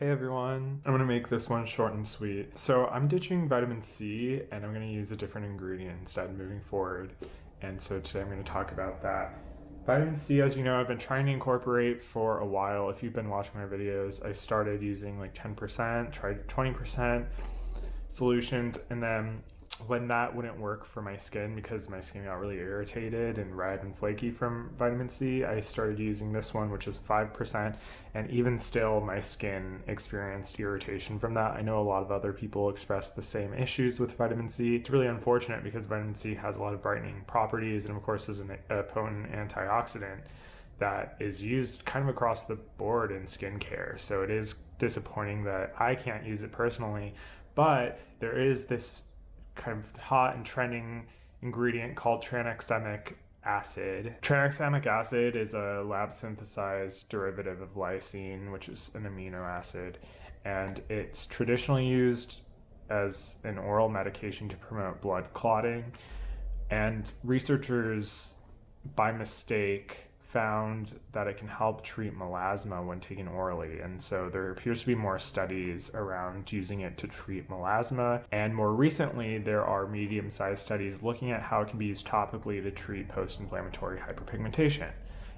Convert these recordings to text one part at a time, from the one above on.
Hey everyone, I'm gonna make this one short and sweet. So I'm ditching vitamin C and I'm gonna use a different ingredient instead moving forward. And so today I'm gonna talk about that. Vitamin C, as you know, I've been trying to incorporate for a while. If you've been watching my videos, I started using like 10%, tried 20% solutions, and then when that wouldn't work for my skin because my skin got really irritated and red and flaky from vitamin C, I started using this one, which is 5%, and even still my skin experienced irritation from that. I know a lot of other people express the same issues with vitamin C. It's really unfortunate because vitamin C has a lot of brightening properties and of course is a potent antioxidant that is used kind of across the board in skincare. So it is disappointing that I can't use it personally, but there is this kind of hot and trending ingredient called tranexamic acid. Tranexamic acid is a lab synthesized derivative of lysine, which is an amino acid, and it's traditionally used as an oral medication to promote blood clotting. And researchers, by mistake, found that it can help treat melasma when taken orally, and so there appears to be more studies around using it to treat melasma, and more recently there are medium-sized studies looking at how it can be used topically to treat post-inflammatory hyperpigmentation.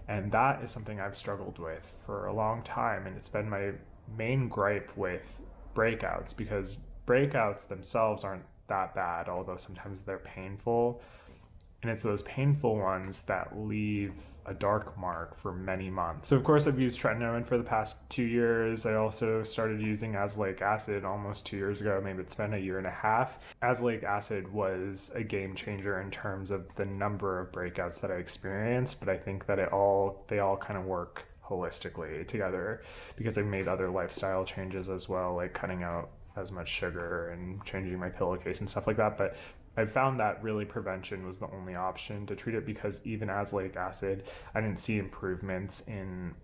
And that is something I've struggled with for a long time, and it's been my main gripe with breakouts, because breakouts themselves aren't that bad, although sometimes they're painful. And it's those painful ones that leave a dark mark for many months. So of course I've used tretinoin for the past 2 years. I also started using azelaic acid almost 2 years ago. Maybe it's been a year and a half. Azelaic acid was a game changer in terms of the number of breakouts that I experienced, but I think that they all kind of work holistically together because I've made other lifestyle changes as well, like cutting out as much sugar and changing my pillowcase and stuff like that. But I found that really prevention was the only option to treat it, because even azelaic acid, I didn't see improvements in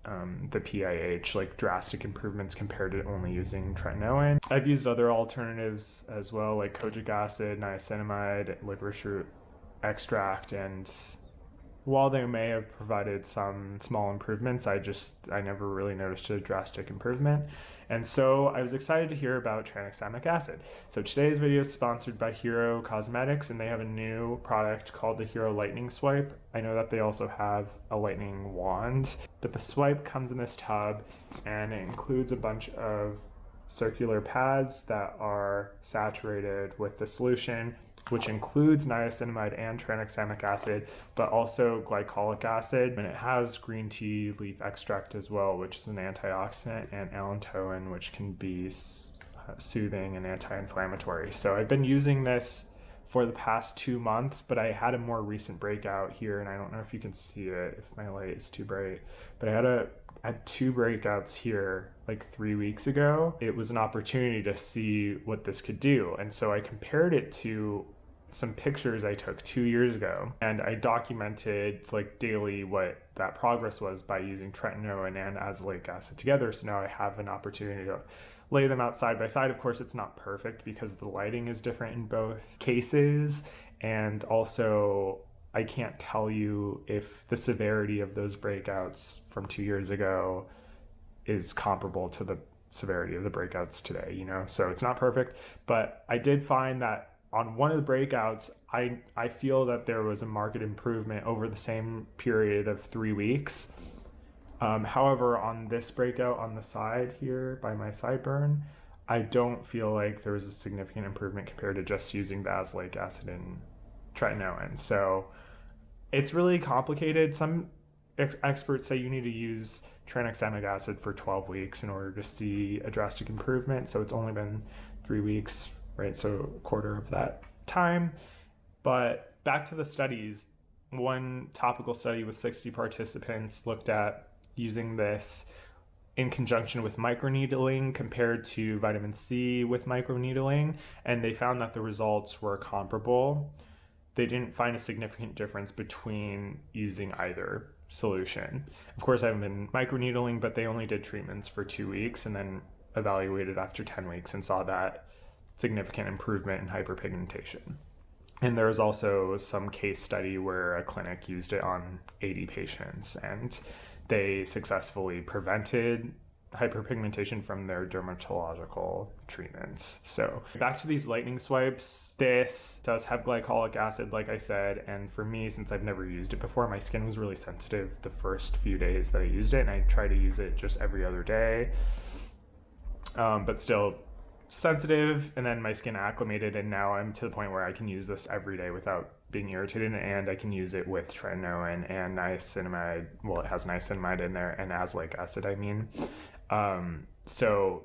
the PIH, like drastic improvements compared to only using tretinoin. I've used other alternatives as well, like kojic acid, niacinamide, licorice root extract, and while they may have provided some small improvements, I never really noticed a drastic improvement. And so I was excited to hear about tranexamic acid. So today's video is sponsored by Hero Cosmetics, and they have a new product called the Hero Lightning Swipe. I know that they also have a lightning wand, but the swipe comes in this tub and it includes a bunch of circular pads that are saturated with the solution, which includes niacinamide and tranexamic acid, but also glycolic acid. And it has green tea leaf extract as well, which is an antioxidant, and allantoin, which can be soothing and anti-inflammatory. So I've been using this for the past 2 months, but I had a more recent breakout here, and I don't know if you can see it if my light is too bright, but I had 2 breakouts here like 3 weeks ago. It was an opportunity to see what this could do, and so I compared it to some pictures I took 2 years ago, and I documented like daily what that progress was by using tretinoin and azelaic acid together. So now I have an opportunity to lay them out side by side. Of course, it's not perfect because the lighting is different in both cases, and also I can't tell you if the severity of those breakouts from 2 years ago is comparable to the severity of the breakouts today, you know? So it's not perfect, but I did find that on one of the breakouts, I feel that there was a marked improvement over the same period of 3 weeks. However, on this breakout on the side here by my sideburn, I don't feel like there was a significant improvement compared to just using the azelaic acid and tretinoin. So it's really complicated. Some experts say you need to use tranexamic acid for 12 weeks in order to see a drastic improvement. So it's only been 3 weeks, right? So a quarter of that time. But back to the studies, one topical study with 60 participants looked at using this in conjunction with microneedling compared to vitamin C with microneedling, and they found that the results were comparable. They didn't find a significant difference between using either solution. Of course, I haven't been microneedling, but they only did treatments for 2 weeks and then evaluated after 10 weeks and saw that significant improvement in hyperpigmentation. And there was also some case study where a clinic used it on 80 patients, and they successfully prevented hyperpigmentation from their dermatological treatments. So back to these lightning swipes. This does have glycolic acid, like I said, and for me, since I've never used it before, my skin was really sensitive the first few days that I used it, and I try to use it just every other day, but still sensitive. And then my skin acclimated, and now I'm to the point where I can use this every day without being irritated, and I can use it with tretinoin and niacinamide. Well, it has niacinamide in there, and azelaic acid, I mean. So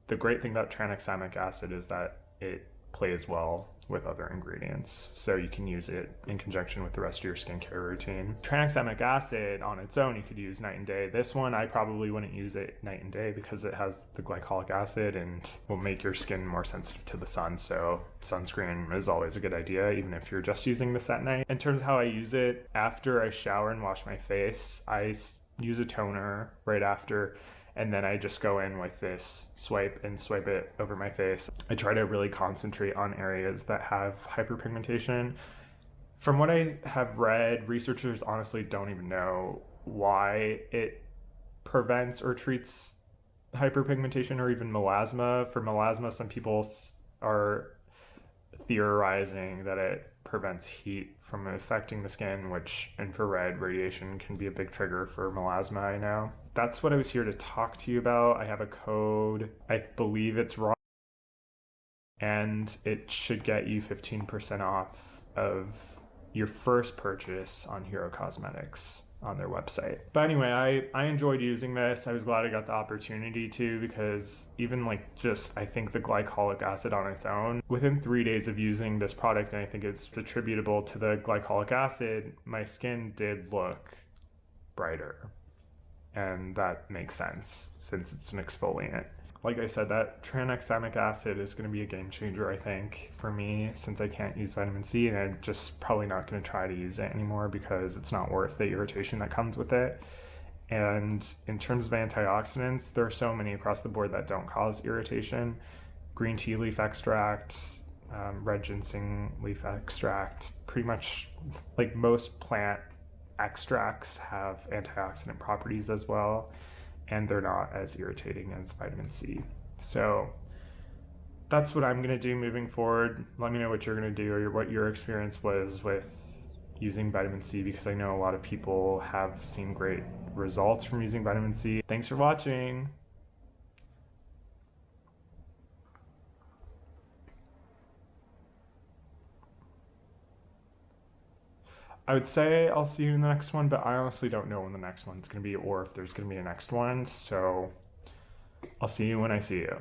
the great thing about tranexamic acid is that it plays well with other ingredients, so you can use it in conjunction with the rest of your skincare routine. Tranexamic acid on its own you could use night and day. This one I probably wouldn't use it night and day because it has the glycolic acid and will make your skin more sensitive to the sun, so sunscreen is always a good idea even if you're just using this at night. In terms of how I use it, after I shower and wash my face, I use a toner right after, and then I just go in with this swipe it over my face. I try to really concentrate on areas that have hyperpigmentation. From what I have read, researchers honestly don't even know why it prevents or treats hyperpigmentation or even melasma. For melasma, some people are theorizing that it prevents heat from affecting the skin, which infrared radiation can be a big trigger for melasma, I know. That's what I was here to talk to you about. I have a code, I believe it's wrong, and it should get you 15% off of your first purchase on Hero Cosmetics on their website. But anyway, I enjoyed using this. I was glad I got the opportunity to, because even like just, I think the glycolic acid on its own, within 3 days of using this product, and I think it's attributable to the glycolic acid, my skin did look brighter. And that makes sense since it's an exfoliant. Like I said, that tranexamic acid is going to be a game changer, I think, for me, since I can't use vitamin C, and I'm just probably not going to try to use it anymore because it's not worth the irritation that comes with it. And in terms of antioxidants, there are so many across the board that don't cause irritation. Green tea leaf extract, red ginseng leaf extract, pretty much like most plant extracts have antioxidant properties as well, and they're not as irritating as vitamin C. So that's what I'm going to do moving forward. Let me know what you're going to do, or what your experience was with using vitamin C, because I know a lot of people have seen great results from using vitamin C. Thanks for watching. I would say I'll see you in the next one, but I honestly don't know when the next one's going to be or if there's going to be a next one. So I'll see you when I see you.